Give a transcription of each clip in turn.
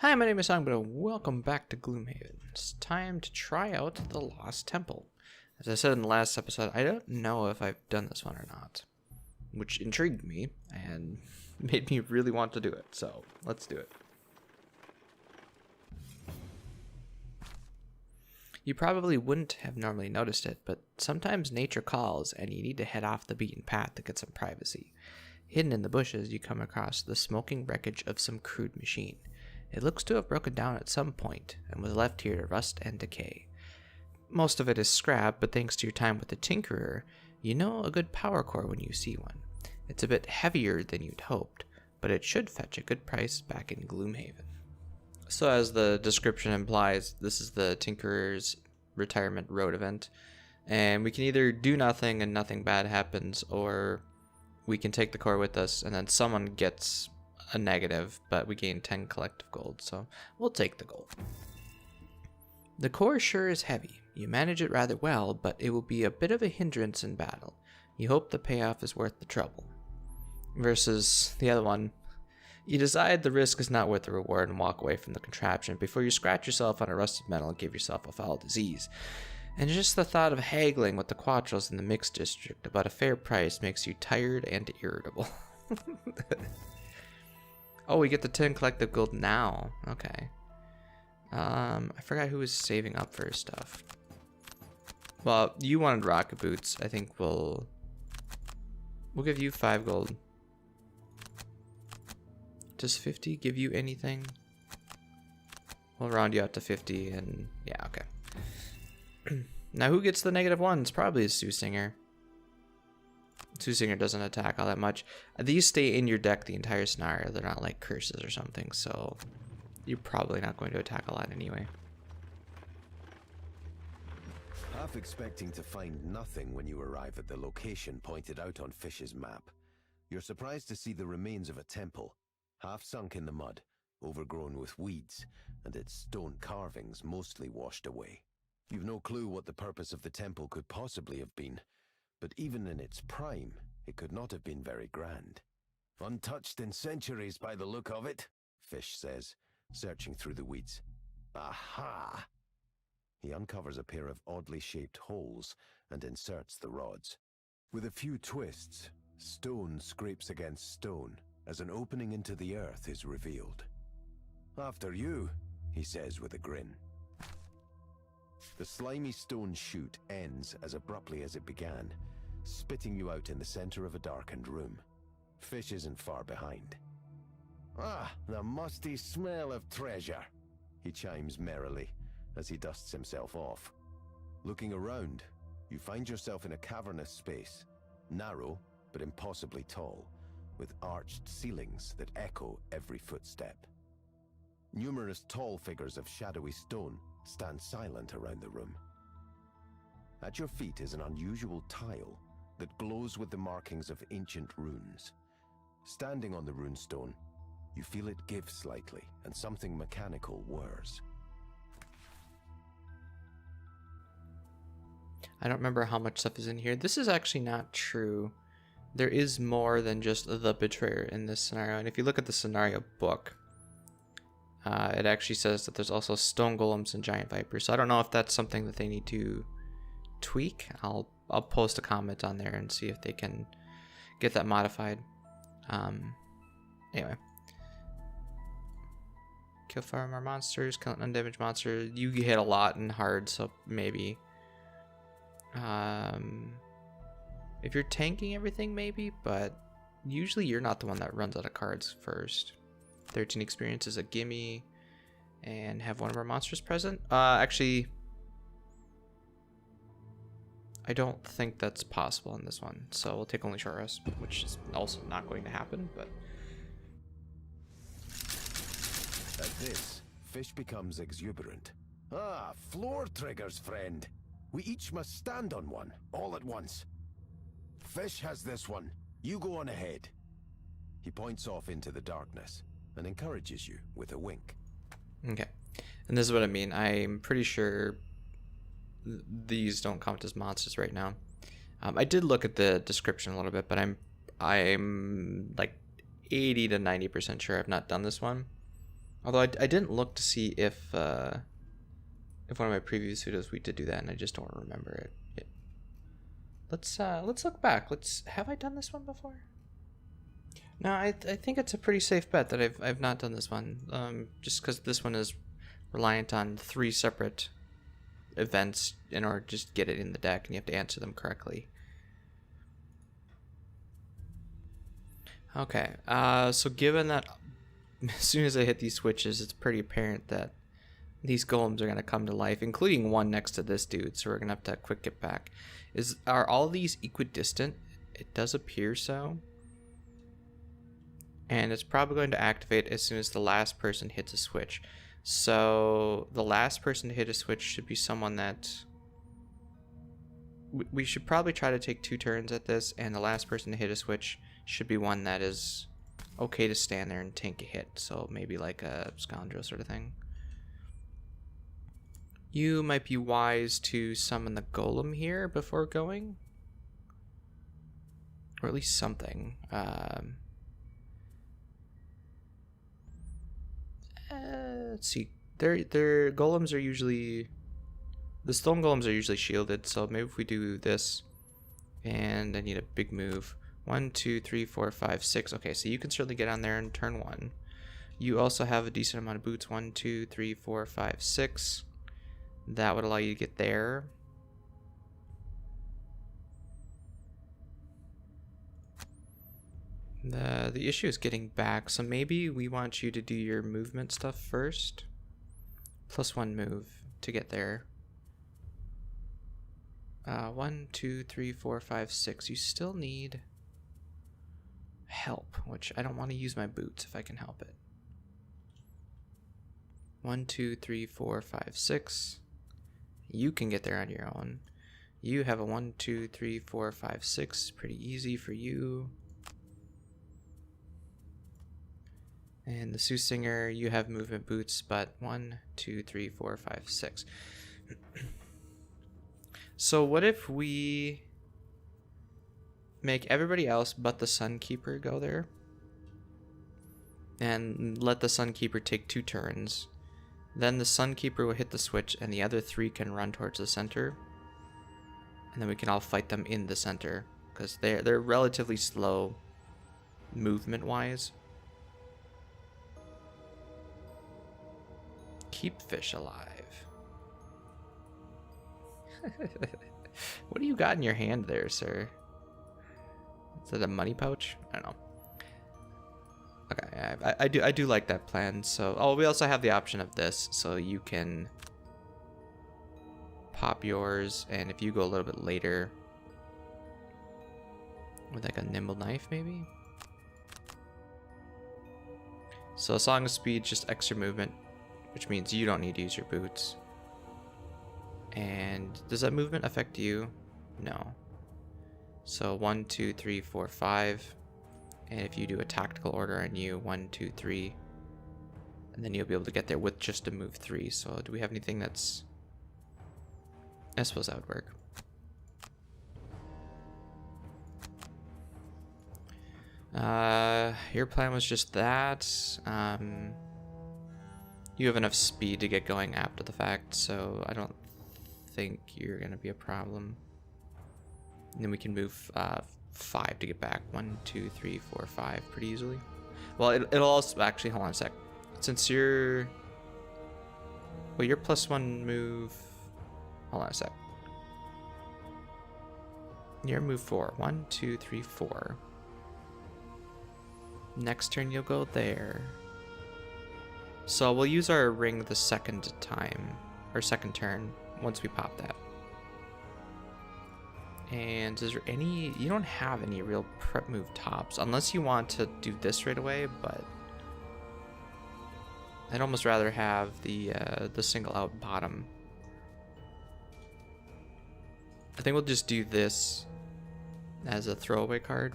Hi, my name is Soothsinger, and welcome back to Gloomhaven. It's time to try out the Lost Temple. As I said in the last episode, I don't know if I've done this one or not, which intrigued me and made me really want to do it, so let's do it. You probably wouldn't have normally noticed it, but sometimes nature calls and you need to head off the beaten path to get some privacy. Hidden in the bushes, you come across the smoking wreckage of some crude machine. It looks to have broken down at some point and was left here to rust and decay. Most of it is scrap, but thanks to your time with the Tinkerer, you know a good power core when you see one. It's a bit heavier than you'd hoped, but it should fetch a good price back in Gloomhaven. So as the description implies, this is the Tinkerer's retirement road event, and we can either do nothing and nothing bad happens, or we can take the core with us and then someone gets a negative, but we gain 10 collective gold, so we'll take the gold. The core sure is heavy. You manage it rather well, but it will be a bit of a hindrance in battle. You hope the payoff is worth the trouble. Versus the other one, you decide the risk is not worth the reward and walk away from the contraption before you scratch yourself on a rusted metal and give yourself a foul disease. And just the thought of haggling with the Quattros in the mixed district about a fair price makes you tired and irritable. Oh, we get the 10 collective gold now. Okay. I forgot who was saving up for his stuff. Well, you wanted rocket boots. I think we'll give you 5 gold. Does 50 give you anything? We'll round you up to 50 and yeah, okay. Now who gets the negative ones? Probably is Soothsinger. Soothsinger doesn't attack all that much. These stay in your deck the entire scenario. They're not like curses or something, so you're probably not going to attack a lot anyway. Half expecting to find nothing when you arrive at the location pointed out on Fish's map, you're surprised to see the remains of a temple, half sunk in the mud, overgrown with weeds, and its stone carvings mostly washed away. You've no clue what the purpose of the temple could possibly have been, but even in its prime, it could not have been very grand. Untouched in centuries by the look of it, Fish says, searching through the weeds. Aha! He uncovers a pair of oddly shaped holes and inserts the rods. With a few twists, stone scrapes against stone as an opening into the earth is revealed. After you, he says with a grin. The slimy stone chute ends as abruptly as it began, spitting you out in the center of a darkened room. Fish isn't far behind. Ah, the musty smell of treasure, he chimes merrily as he dusts himself off. Looking around, you find yourself in a cavernous space, narrow but impossibly tall, with arched ceilings that echo every footstep. Numerous tall figures of shadowy stone stand silent around the room. At your feet is an unusual tile that glows with the markings of ancient runes. Standing on the runestone, you feel it give slightly, and something mechanical whirs. I don't remember how much stuff is in here. This is actually not true. There is more than just the betrayer in this scenario, and if you look at the scenario book, it actually says that there's also stone golems and giant vipers. So I don't know if that's something that they need to tweak. I'll post a comment on there and see if they can get that modified. Anyway, kill 5 more monsters, kill an undamaged monster. You hit a lot and hard, so maybe. If you're tanking everything, maybe, but usually you're not the one that runs out of cards first. 13 experience is a gimme, and have one of our monsters present. Actually, I don't think that's possible in this one, so we'll take only short rest, which is also not going to happen, but... At this, Fish becomes exuberant. Ah, floor triggers, friend. We each must stand on one, all at once. Fish has this one. You go on ahead. He points off into the darkness and encourages you with a wink. Okay, and this is what I mean. I'm pretty sure these don't count as monsters right now. I did look at the description a little bit, but I'm like 80 to 90% sure I've not done this one. Although I didn't look to see if one of my previous videos we did do that, and I just don't remember it. Let's look back. Have I done this one before? No, I think it's a pretty safe bet that I've not done this one. Just because this one is reliant on 3 separate events in order to just get it in the deck, and you have to answer them correctly. Okay, so given that as soon as I hit these switches, it's pretty apparent that these golems are going to come to life, including one next to this dude, so we're going to have to quick get back. Are all these equidistant? It does appear so. And it's probably going to activate as soon as the last person hits a switch. So the last person to hit a switch should be someone that... We should probably try to take 2 turns at this, and the last person to hit a switch should be one that is okay to stand there and tank a hit. So maybe like a Scoundrel sort of thing. You might be wise to summon the golem here before going. Or at least something. Let's see. Their golems are usually... The stone golems are usually shielded, so maybe if we do this, and I need a big move. 1, 2, 3, 4, 5, 6. Okay, so you can certainly get on there in turn 1. You also have a decent amount of boots. 1, 2, 3, 4, 5, 6. That would allow you to get there. The issue is getting back, so maybe we want you to do your movement stuff first. +1 move to get there. 1, 2, 3, 4, 5, 6. You still need help, which I don't want to use my boots if I can help it. 1, 2, 3, 4, 5, 6. You can get there on your own. You have a 1, 2, 3, 4, 5, 6. Pretty easy for you. And the Soothsinger, you have movement boots, but 1, 2, 3, 4, 5, 6. So what if we make everybody else but the Sunkeeper go there? And let the Sunkeeper take 2 turns. Then the Sunkeeper will hit the switch and the other 3 can run towards the center. And then we can all fight them in the center. Because they're relatively slow movement-wise. Keep fish alive. What do you got in your hand there, sir? Is it a money pouch? I don't know. Okay, I do like that plan. So, we also have the option of this, so you can pop yours, and if you go a little bit later with like a nimble knife, maybe. So, Song of Speed, just extra movement, which means you don't need to use your boots. And does that movement affect you? No. So 1, 2, 3, 4, 5. And if you do a tactical order on you, 1, 2, 3. And then you'll be able to get there with just a move 3. So do we have anything that's... I suppose that would work. Your plan was just that. You have enough speed to get going after the fact, so I don't think you're gonna be a problem. And then we can move 5 to get back. 1, 2, 3, 4, 5 pretty easily. Well, it'll also actually, hold on a sec. Since you're, well, your +1 move. Hold on a sec. Your move 4. 1, 2, 3, 4. Next turn you'll go there. So we'll use our ring the second time, or second turn, once we pop that. And is there any... You don't have any real prep move tops, unless you want to do this right away, but... I'd almost rather have the single out bottom. I think we'll just do this as a throwaway card.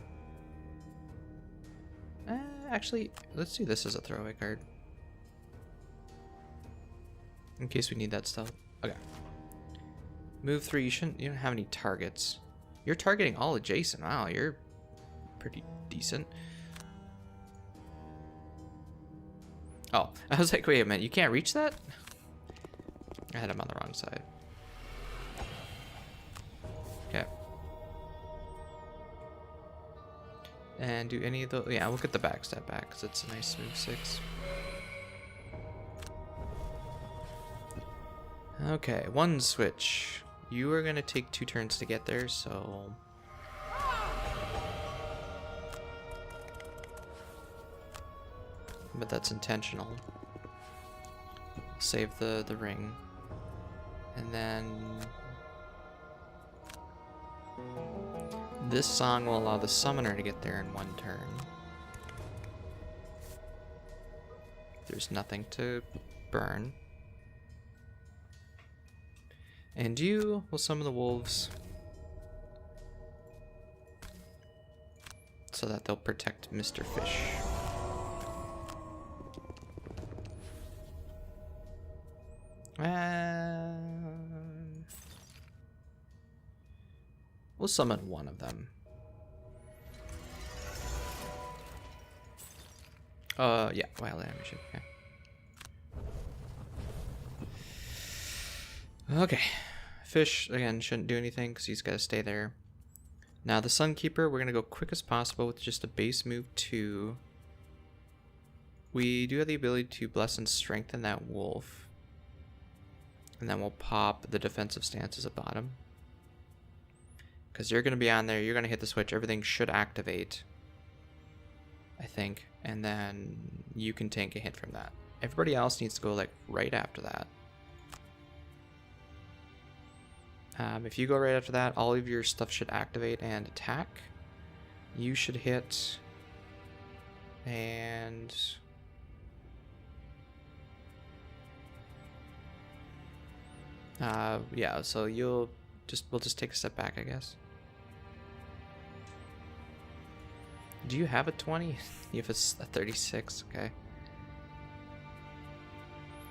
Actually, let's do this as a throwaway card. In case we need that stuff. Okay. Move 3, you don't have any targets. You're targeting all adjacent. Wow, you're pretty decent. Oh, I was like, wait a minute, you can't reach that? I had him on the wrong side. Okay. And do any of those? Yeah, we'll get the backstab back because it's a nice smooth 6. Okay, one switch. You are gonna take 2 turns to get there, so. But that's intentional. Save the ring. And then this song will allow the summoner to get there in 1 turn. There's nothing to burn. And you will summon the wolves so that they'll protect Mr. Fish. We'll summon one of them. Yeah, wild ammunition. Okay. Okay. Fish, again, shouldn't do anything because he's got to stay there. Now, the Sunkeeper, we're going to go quick as possible with just a base move 2. We do have the ability to bless and strengthen that wolf. And then we'll pop the defensive stance as a bottom. Because you're going to be on there, you're going to hit the switch, everything should activate, I think. And then you can tank a hit from that. Everybody else needs to go like right after that. If you go right after that, all of your stuff should activate and attack. You should hit. And yeah, so we'll just take a step back, I guess. Do you have a 20? You have a 36, okay.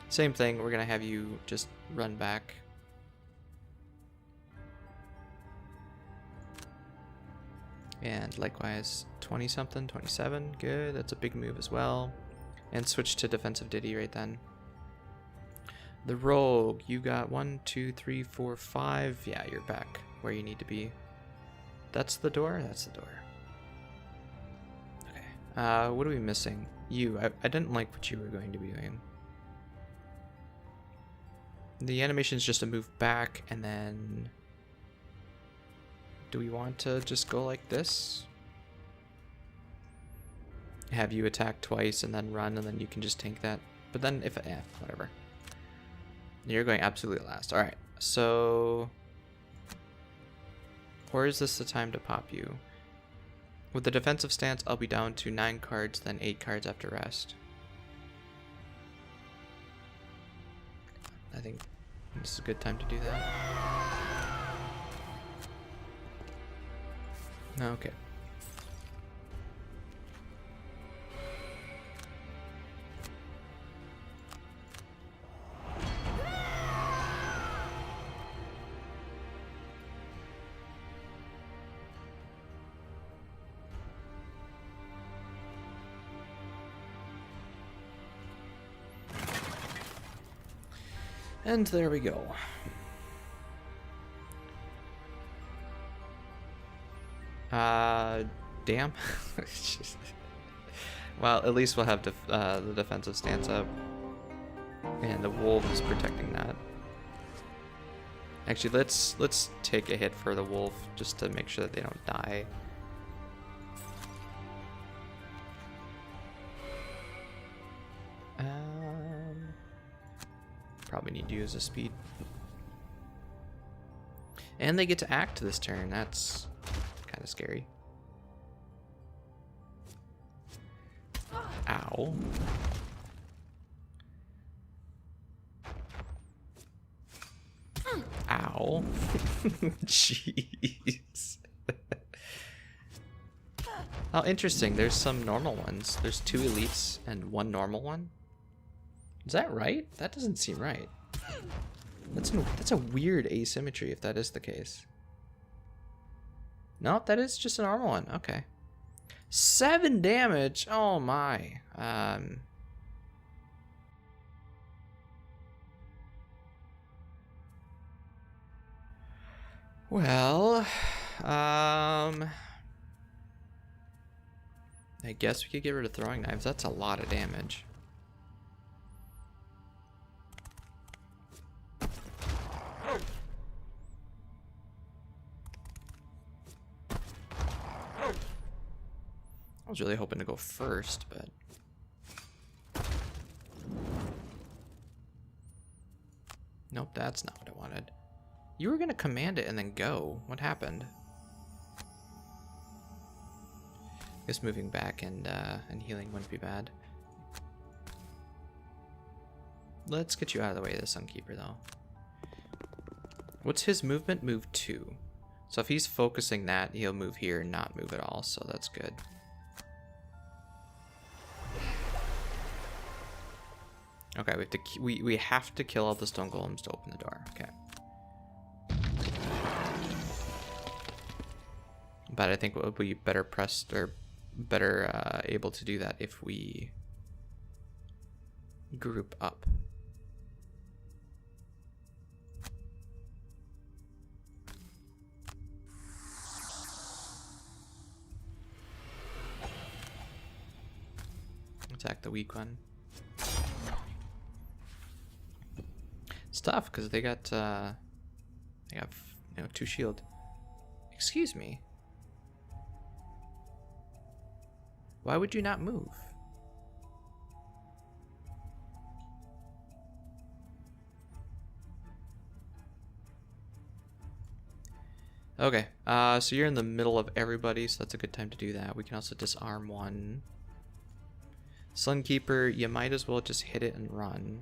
Same thing, we're gonna have you just run back. And likewise, 20 something, 27, good, that's a big move as well. And switch to defensive ditty right then. The rogue, you got 1, 2, 3, 4, 5. Yeah, you're back where you need to be. That's the door? That's the door. Okay. What are we missing? You. I didn't like what you were going to be doing. The animation is just a move back, and then do we want to just go like this? Have you attack twice and then run, and then you can just tank that. But then if whatever. You're going absolutely last. All right. So, or is this the time to pop you? With the defensive stance, I'll be down to 9 cards, then 8 cards after rest. I think this is a good time to do that. Okay. And there we go. Damn. Well, at least we'll have the defensive stance up. And the wolf is protecting that. Actually, let's take a hit for the wolf just to make sure that they don't die. Probably need to use a speed. And they get to act this turn. That's kind of scary. Ow. Ow. Jeez. Oh, interesting. There's some normal ones. There's 2 elites and 1 normal one. Is that right? That doesn't seem right. That's a weird asymmetry if that is the case. No, that is just a normal one. Okay. 7 damage. Oh my. Well, I guess we could get rid of throwing knives. That's a lot of damage. I was really hoping to go first, but... Nope, that's not what I wanted. You were going to command it and then go. What happened? I guess moving back and healing wouldn't be bad. Let's get you out of the way of the Sunkeeper, though. What's his movement? Move 2. So if he's focusing that, he'll move here and not move at all, so that's good. Okay, we have to kill all the stone golems to open the door. Okay. But I think we'll be better pressed or better able to do that if we group up. Attack the weak one. It's tough because they got you know, 2 shield. Excuse me. Why would you not move? Okay, so you're in the middle of everybody, so that's a good time to do that. We can also disarm one. Sunkeeper, you might as well just hit it and run.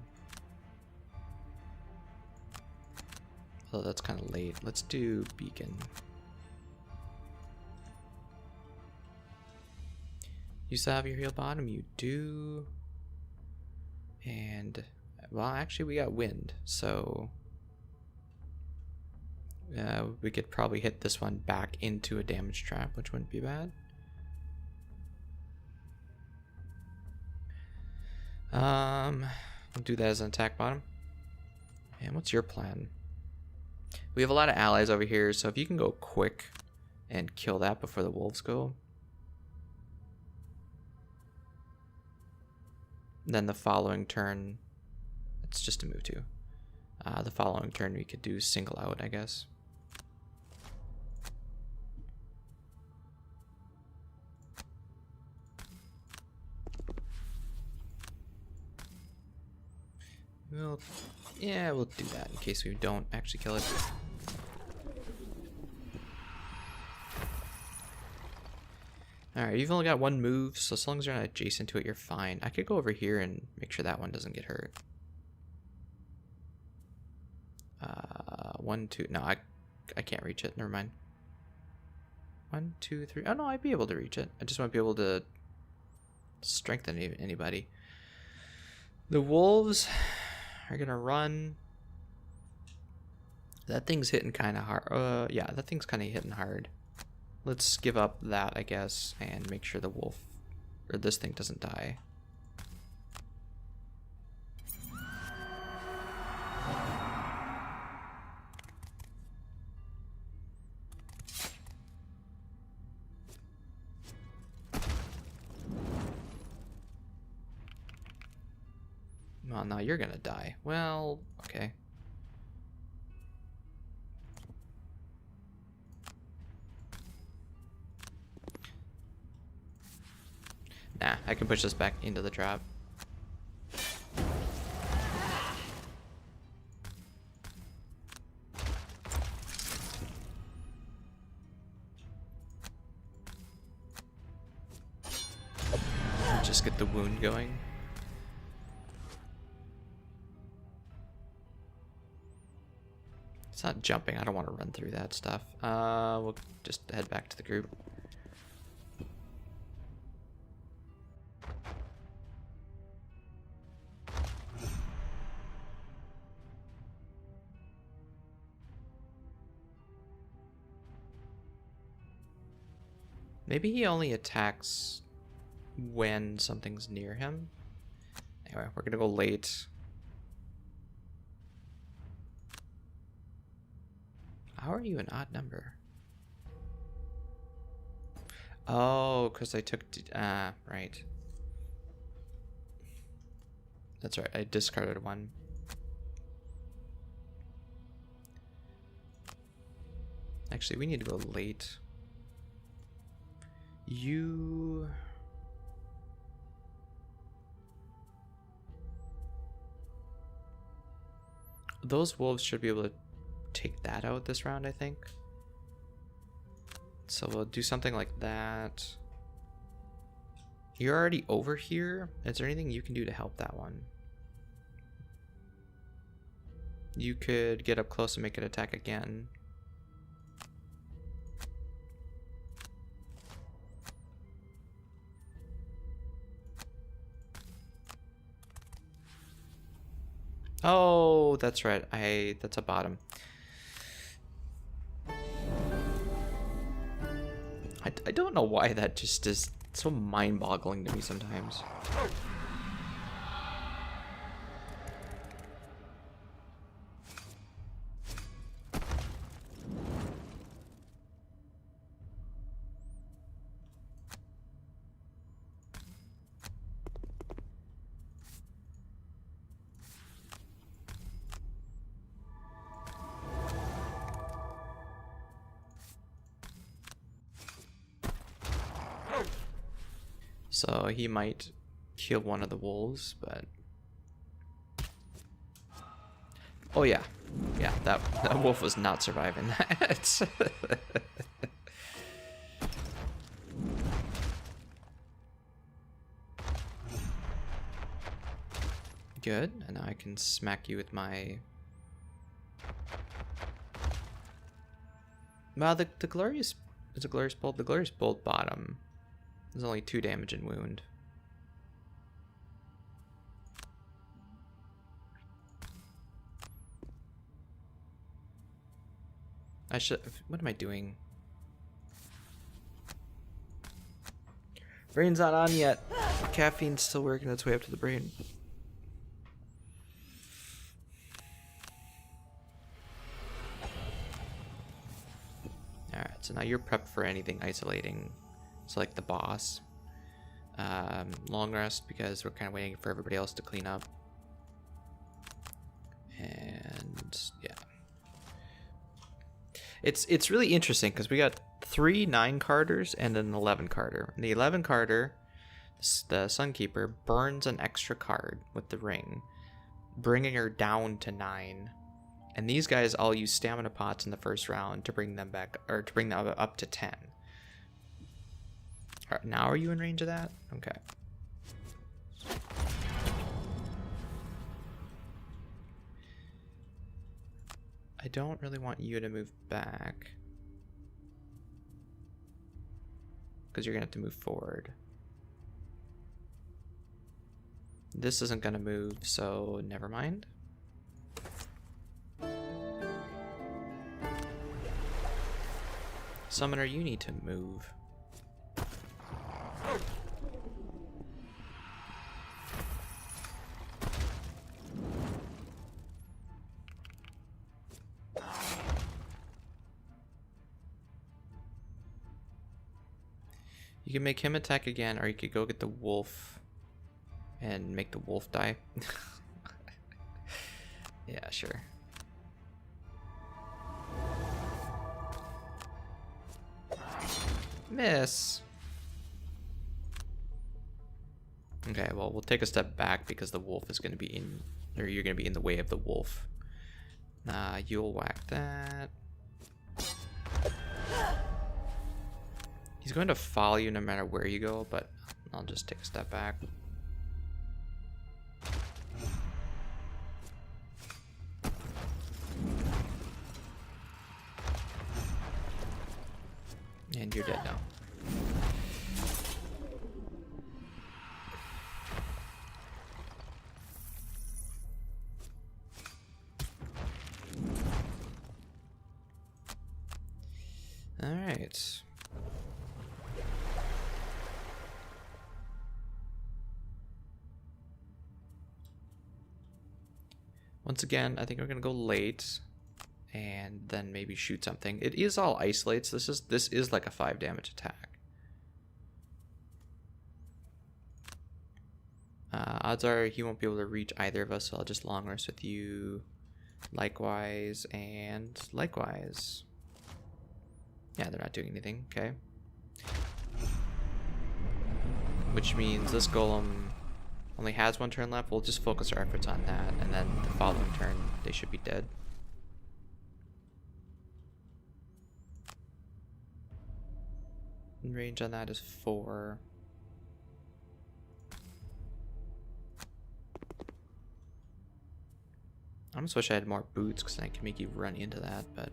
Oh, that's kind of late. Let's do beacon. You still have your heal bottom? You do. And, well, actually we got wind, so we could probably hit this one back into a damage trap, which wouldn't be bad. We'll do that as an attack bottom. And what's your plan? We have a lot of allies over here, so if you can go quick and kill that before the wolves go, then the following turn, it's just a move 2. The following turn we could do single out, I guess. Yeah, we'll do that in case we don't actually kill it. Alright, you've only got 1 move, so as long as you're not adjacent to it, you're fine. I could go over here and make sure that one doesn't get hurt. 1, 2, no, I can't reach it, never mind. 1, 2, 3, oh no, I'd be able to reach it. I just won't be able to strengthen anybody. The wolves are gonna run. That thing's hitting kind of hard. Yeah, that thing's kind of hitting hard. Let's give up that, I guess, and make sure the wolf or this thing doesn't die. Well, now you're gonna die. Well, okay. Nah, I can push this back into the trap. Just get the wound going. It's not jumping. I don't want to run through that stuff. We'll just head back to the group. Maybe he only attacks when something's near him. Anyway, we're gonna go late. How are you an odd number? Oh, because I took... right. That's right, I discarded one. Actually, we need to go late. You... Those wolves should be able to take that out this round, I think. So we'll do something like that. You're already over here. Is there anything you can do to help that one? You could get up close and make it attack again. Oh, that's right. That's a bottom. I don't know why that just is so mind-boggling to me sometimes. So he might kill one of the wolves, but... Oh yeah. Yeah, that wolf was not surviving that. Good, and now I can smack you with my... Wow, the glorious... It's a glorious bolt. The glorious bolt bottom. There's only 2 damage and wound. I should... What am I doing? Brain's not on yet. Caffeine's still working its way up to the brain. Alright, so now you're prepped for anything isolating. So like the boss. Long rest because we're kind of waiting for everybody else to clean up. And yeah. It's really interesting because we got 3 9-carders and an 11-carder. The 11-carder, the Sunkeeper, burns an extra card with the ring, bringing her down to 9. And these guys all use stamina pots in the first round to bring them back, or to bring them up to 10. All right, now are you in range of that? Okay. I don't really want you to move back, because you're gonna have to move forward. This isn't gonna move, so never mind. Summoner, you need to move. You can make him attack again, or you could go get the wolf and make the wolf die. Yeah, sure. Miss. Okay, well, we'll take a step back because the wolf is going to be in, or you're going to be in the way of the wolf. You'll whack that. He's going to follow you no matter where you go, but I'll just take a step back. And you're dead now. All right. Once again, I think we're gonna go late, and then maybe shoot something. It is all isolates. This is like a 5 damage attack. Odds are he won't be able to reach either of us, so I'll just long rest with you. Likewise and likewise. Yeah, they're not doing anything. Okay. Which means this golem only has 1 turn left. We'll just focus our efforts on that, and then the following turn they should be dead. Range on that is 4. I almost wish I had more boots because I can make you run into that, but...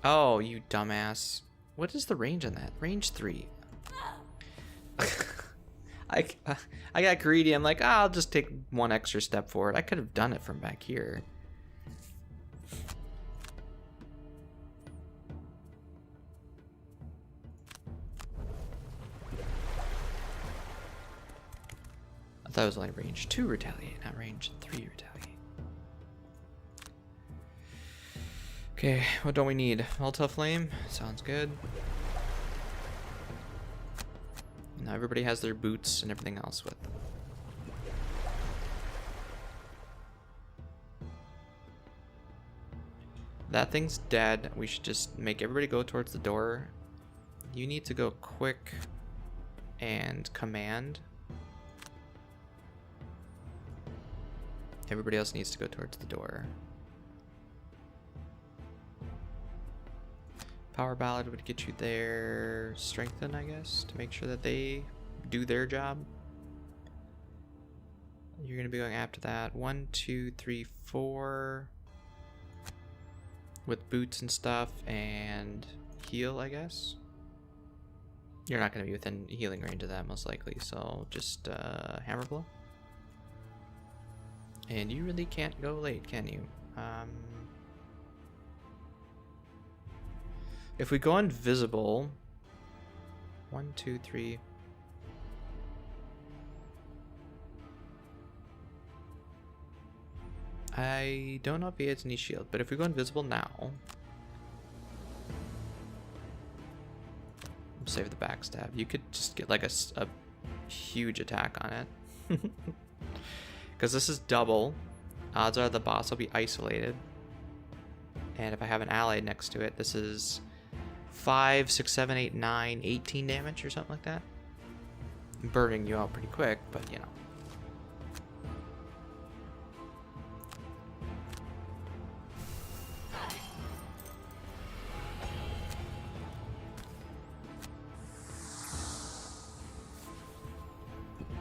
Oh, you dumbass. What is the range on that? Range 3. I got greedy. I'm like, oh, I'll just take 1 extra step forward. I could have done it from back here. I thought it was only range 2 retaliate, not range 3 retaliate. Okay, what don't we need? Multi flame? Sounds good. Now everybody has their boots and everything else with. That thing's dead. We should just make everybody go towards the door. You need to go quick and command. Everybody else needs to go towards the door. Power Ballad would get you there. Strengthen, I guess, to make sure that they do their job. You're going to be going after that. 1, 2, 3, 4. With boots and stuff, and heal, I guess. You're not going to be within healing range of that, most likely, so just hammer blow. And you really can't go late, can you? If we go invisible, 1, 2, 3. I don't know if he has any shield, but if we go invisible now, we'll save the backstab. You could just get like a huge attack on it. Because this is double. Odds are the boss will be isolated. And if I have an ally next to it, this is 5, 6, 7, 8, 9, 18 damage or something like that. Burning you out pretty quick, but you know.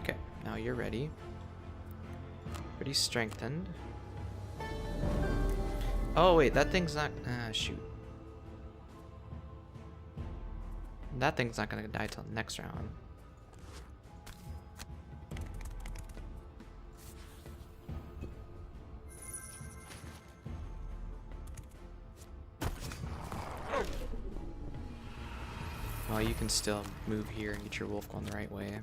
Okay, now you're ready. Pretty strengthened. Oh wait, that thing's not... shoot. That thing's not gonna die till next round. Well, you can still move here and get your wolf going the right way.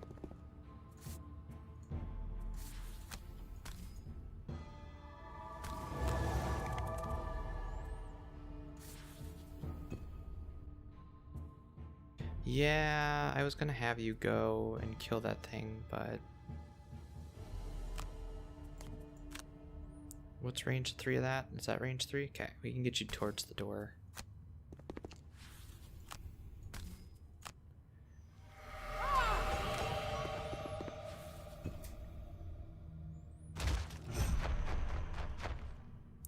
Yeah, I was gonna have you go and kill that thing, but... What's range 3 of that? Is that range 3? Okay, we can get you towards the door.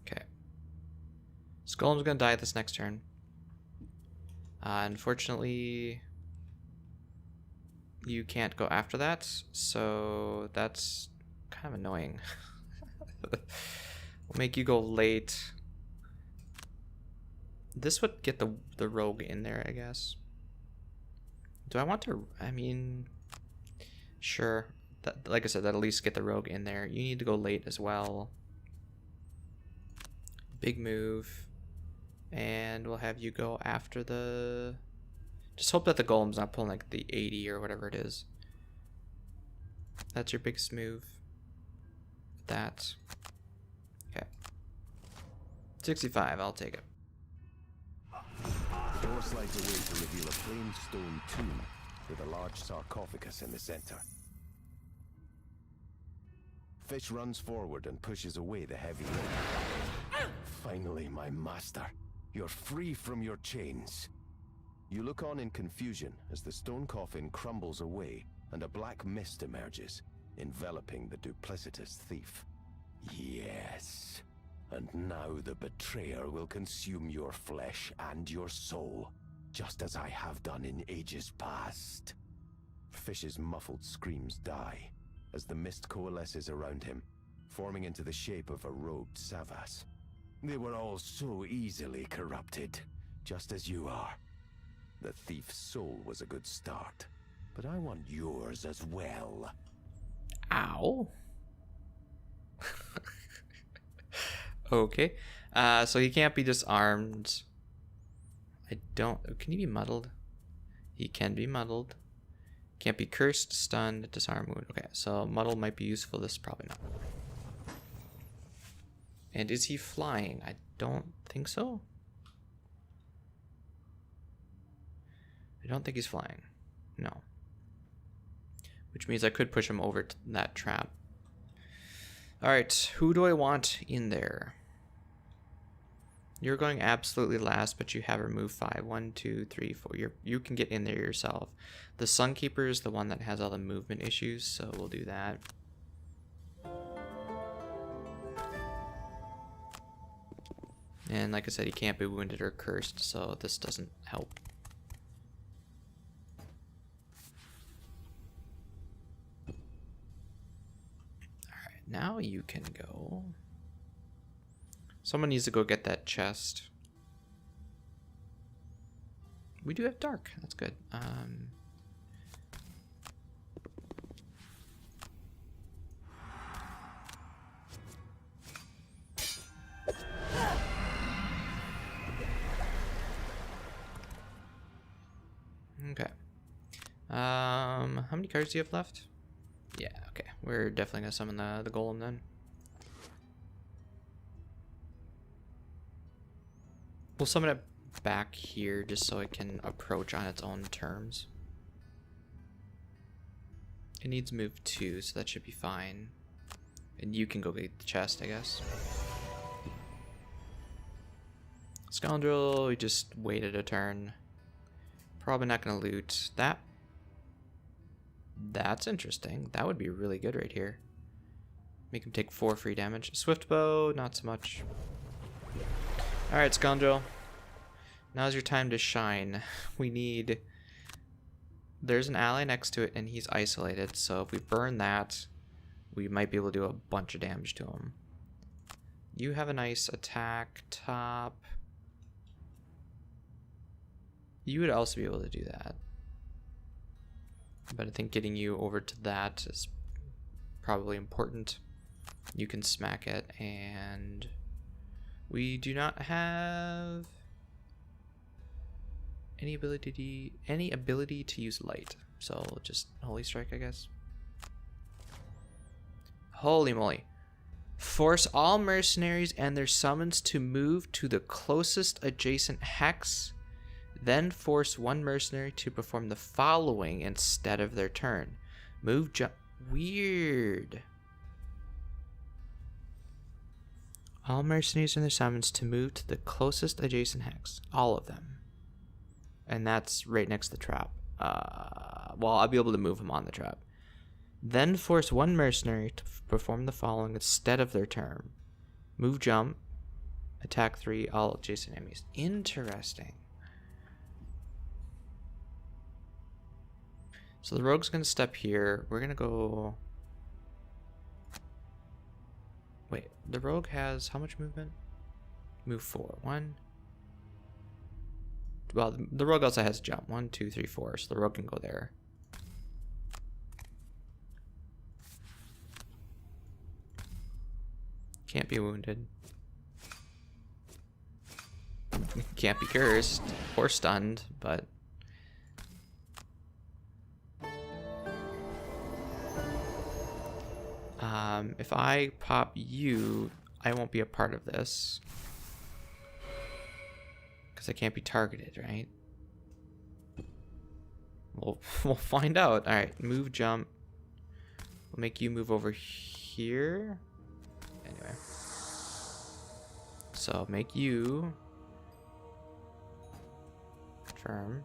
Okay. Golem's gonna die this next turn. Unfortunately... You can't go after that, so that's kind of annoying. We'll make you go late. This would get the rogue in there, I guess. Do I want to... I mean... Sure. That, like I said, that'll at least get the rogue in there. You need to go late as well. Big move. And we'll have you go after the... Just hope that the golem's not pulling like the 80 or whatever it is. That's your biggest move. that. Okay. 65, I'll take it. Door slides away to reveal a plain stone tomb with a large sarcophagus in the center. Fish runs forward and pushes away the heavy lid. Finally, my master. You're free from your chains. You look on in confusion as the stone coffin crumbles away and a black mist emerges, enveloping the duplicitous thief. Yes. And now the betrayer will consume your flesh and your soul, just as I have done in ages past. Fish's muffled screams die as the mist coalesces around him, forming into the shape of a robed Savas. They were all so easily corrupted, just as you are. The thief's soul was a good start, but I want yours as well. Ow. Okay. So he can't be disarmed. Can he be muddled? He can be muddled. Can't be cursed, stunned, disarm, wound. Okay, so muddle might be useful. This is probably not. And is he flying? I don't think so. I don't think he's flying. No. Which means I could push him over to that trap. Alright, who do I want in there? You're going absolutely last, but you have removed 5. 1, 2, 3, 4. You can get in there yourself. The Sunkeeper is the one that has all the movement issues, so we'll do that. And like I said, he can't be wounded or cursed, so this doesn't help. Alright, now you can go. Someone needs to go get that chest. We do have dark. That's good. Okay. How many cards do you have left? Yeah, okay. We're definitely gonna summon the golem then. We'll summon it back here just so it can approach on its own terms. It needs move 2, so that should be fine. And you can go get the chest, I guess. Scoundrel, we just waited a turn. Probably not going to loot that. That's interesting. That would be really good right here. Make him take 4 free damage. Swift bow, not so much. Alright, Scoundrel. Now's your time to shine. We need... There's an ally next to it, and he's isolated, so if we burn that, we might be able to do a bunch of damage to him. You have a nice attack top. You would also be able to do that. But I think getting you over to that is probably important. You can smack it, and we do not have any ability to use light. So just Holy Strike, I guess. Holy moly. Force all mercenaries and their summons to move to the closest adjacent hex. Then force one mercenary to perform the following instead of their turn. Move jump. Weird. All mercenaries and their summons to move to the closest adjacent hex. All of them. And that's right next to the trap. Well, I'll be able to move them on the trap. Then force one mercenary to perform the following instead of their turn. Move jump. Attack 3 all adjacent enemies. Interesting. So the rogue's going to step here. We're going to go... Wait, the rogue has how much movement? Move 4. 1. Well, the rogue also has jump. 1, 2, 3, 4. So the rogue can go there. Can't be wounded. Can't be cursed or stunned, but... If I pop you, I won't be a part of this. Because I can't be targeted, right? We'll find out. Alright, move, jump. We'll make you move over here. Anyway. So make you confirm.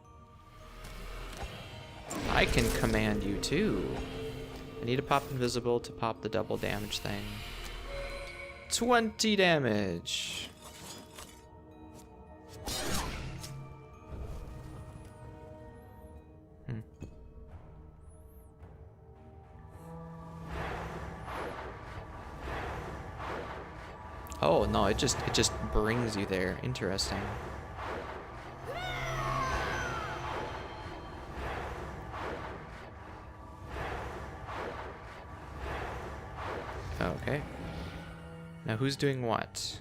I can command you too. I need to pop invisible to pop the double damage thing. 20 damage. Oh no, it just brings you there. Interesting. Okay. Now who's doing what?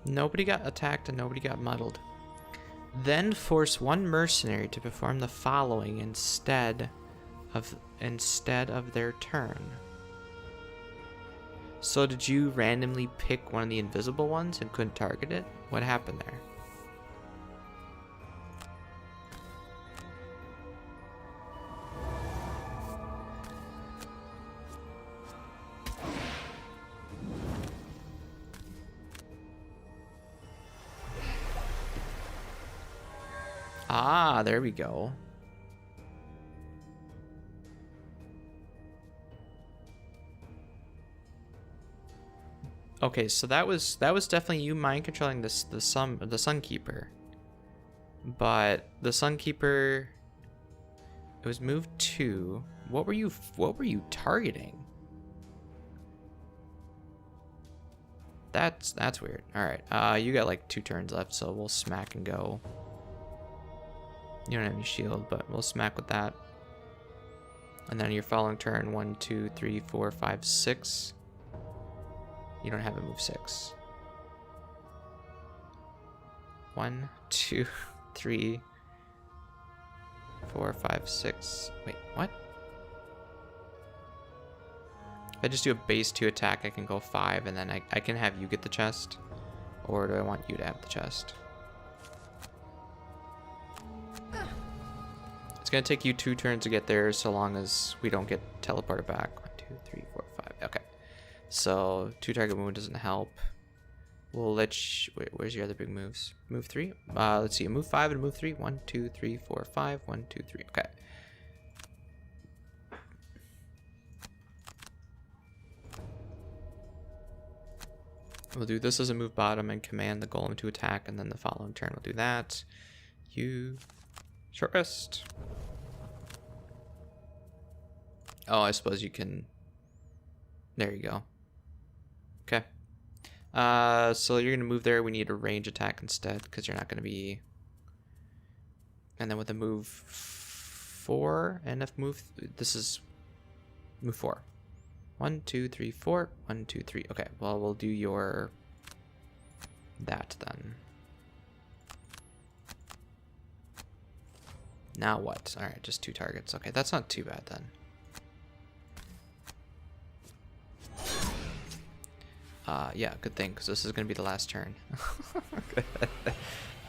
Nobody got attacked and nobody got muddled. Then force one mercenary to perform the following instead of their turn. So did you randomly pick one of the invisible ones and couldn't target it? What happened there? Ah, there we go. Okay, so that was definitely you mind controlling the Sunkeeper. But the Sunkeeper, it was move 2. What were you targeting? That's weird. All right. You got like 2 turns left, so we'll smack and go. You don't have any shield, but we'll smack with that. And then your following turn, 1, 2, 3, 4, 5, 6. You don't have a move 6. 1, 2, 3, 4, 5, 6. Wait, what? If I just do a base 2 attack, I can go 5, and then I can have you get the chest. Or do I want you to have the chest? It's going to take you 2 turns to get there, so long as we don't get teleported back. 1, 2, 3, 4, 5. Okay. So 2 target wound doesn't help. We'll let you... Wait, where's your other big moves? Move 3? Let's see. Move 5 and move 3. 1, 2, 3, 4, 5. 1, 2, 3. Okay. We'll do this as a move bottom and command the golem to attack, and then the following turn we'll do that. You... Short rest. Oh, I suppose you can... There you go. Okay. So you're going to move there. We need a range attack instead, because you're not going to be... And then with a move 4, and if move... This is move 4. 1, 2, 3, 4. 1, 2, 3. Okay, well, we'll do your... That then. Now what? Alright, just 2 targets. Okay, that's not too bad then. Yeah, good thing, because this is going to be the last turn.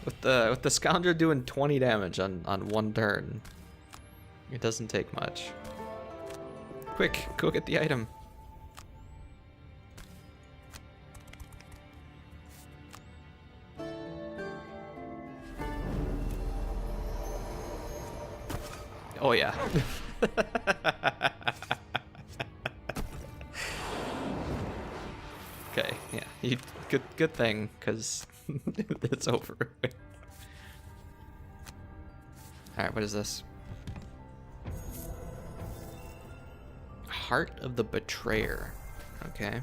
with the Scoundrel doing 20 damage on 1 turn, it doesn't take much. Quick, go get the item. Oh yeah. Okay, yeah. Good thing, because it's over. Alright, what is this? Heart of the Betrayer. Okay.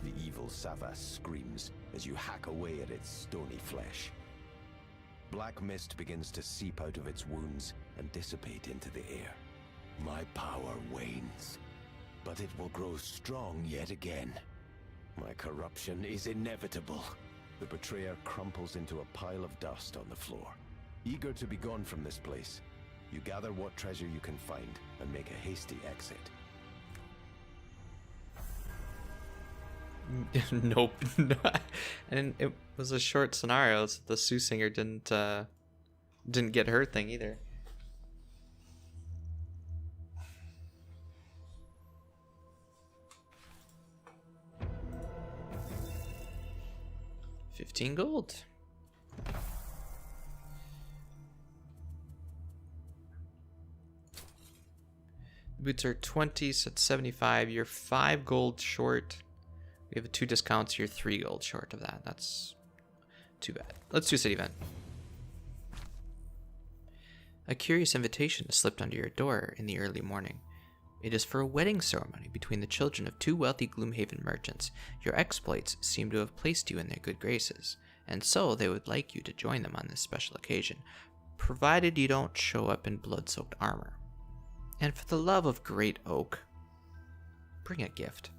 The evil Savas screams as you hack away at its stony flesh. Black mist begins to seep out of its wounds and dissipate into the air. My power wanes, but it will grow strong yet again. My corruption is inevitable. The betrayer crumples into a pile of dust on the floor. Eager to be gone from this place, you gather what treasure you can find and make a hasty exit. Nope. And it was a short scenario, so the Soothsinger didn't get her thing either. $15 gold. Boots are 20, so it's 75. You're 5 gold short. We have 2 discounts. You're 3 gold short of that. That's too bad. Let's do city event. A curious invitation has slipped under your door in the early morning. It is for a wedding ceremony between the children of 2 wealthy Gloomhaven merchants. Your exploits seem to have placed you in their good graces, and so they would like you to join them on this special occasion, provided you don't show up in blood-soaked armor. And for the love of great oak, bring a gift.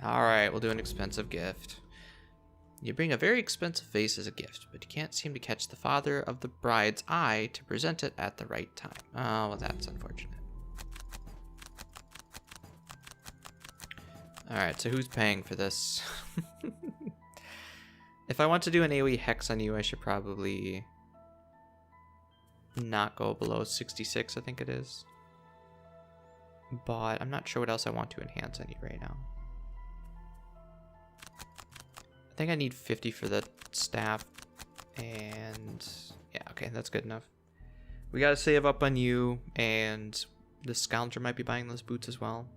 Alright, we'll do an expensive gift. You bring a very expensive vase as a gift, but you can't seem to catch the father of the bride's eye to present it at the right time. Oh, well, that's unfortunate. Alright, so who's paying for this? If I want to do an AoE hex on you, I should probably not go below 66, I think it is. But I'm not sure what else I want to enhance on you right now. I think I need 50 for the staff, and yeah, okay, that's good enough. We gotta save up on you, and the Scoundrel might be buying those boots as well.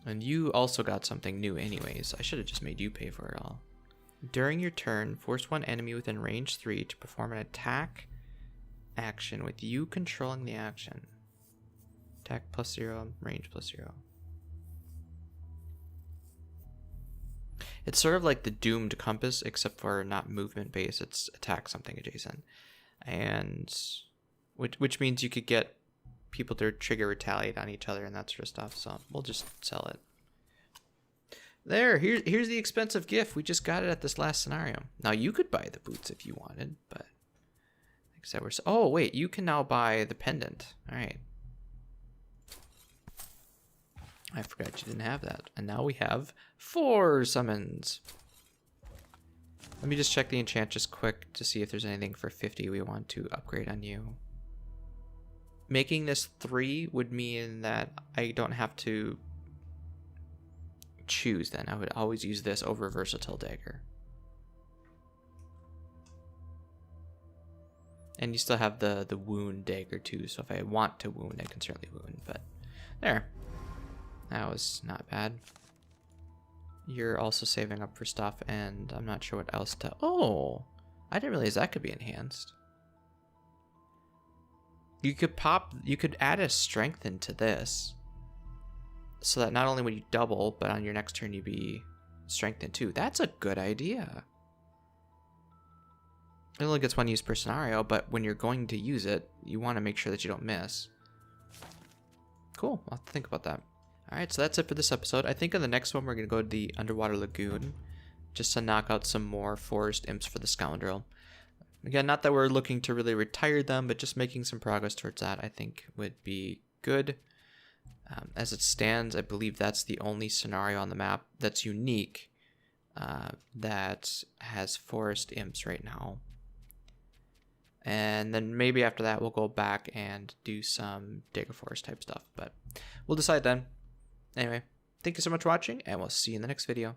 And you also got something new anyways. I should have just made you pay for it all. During your turn, force one enemy within range 3 to perform an attack action with you controlling the action. Attack +0, range +0. It's sort of like the doomed compass, except for not movement based, it's attack something adjacent. And which means you could get people to trigger retaliate on each other and that sort of stuff, so we'll just sell it. Here's the expensive gift. We just got it at this last scenario. Now you could buy the boots if you wanted, but like I said, oh wait, you can now buy the pendant. Alright. I forgot you didn't have that. And now we have 4 summons. Let me just check the Enchantress quick to see if there's anything for 50 we want to upgrade on you. Making this 3 would mean that I don't have to choose then. I would always use this over Versatile Dagger. And you still have the wound dagger too, so if I want to wound, I can certainly wound, but there. That was not bad. You're also saving up for stuff, and I'm not sure what else to... Oh! I didn't realize that could be enhanced. You could add a strength into this, so that not only would you double, but on your next turn you'd be strengthened too. That's a good idea. It only gets 1 use per scenario, but when you're going to use it, you want to make sure that you don't miss. Cool, I'll have to think about that. Alright, so that's it for this episode. I think in the next one we're going to go to the Underwater Lagoon, just to knock out some more forest imps for the Scoundrel. Again, not that we're looking to really retire them, but just making some progress towards that I think would be good. As it stands, I believe that's the only scenario on the map that's unique that has forest imps right now. And then maybe after that we'll go back and do some Dagger Forest type stuff, but we'll decide then. Anyway, thank you so much for watching, and we'll see you in the next video.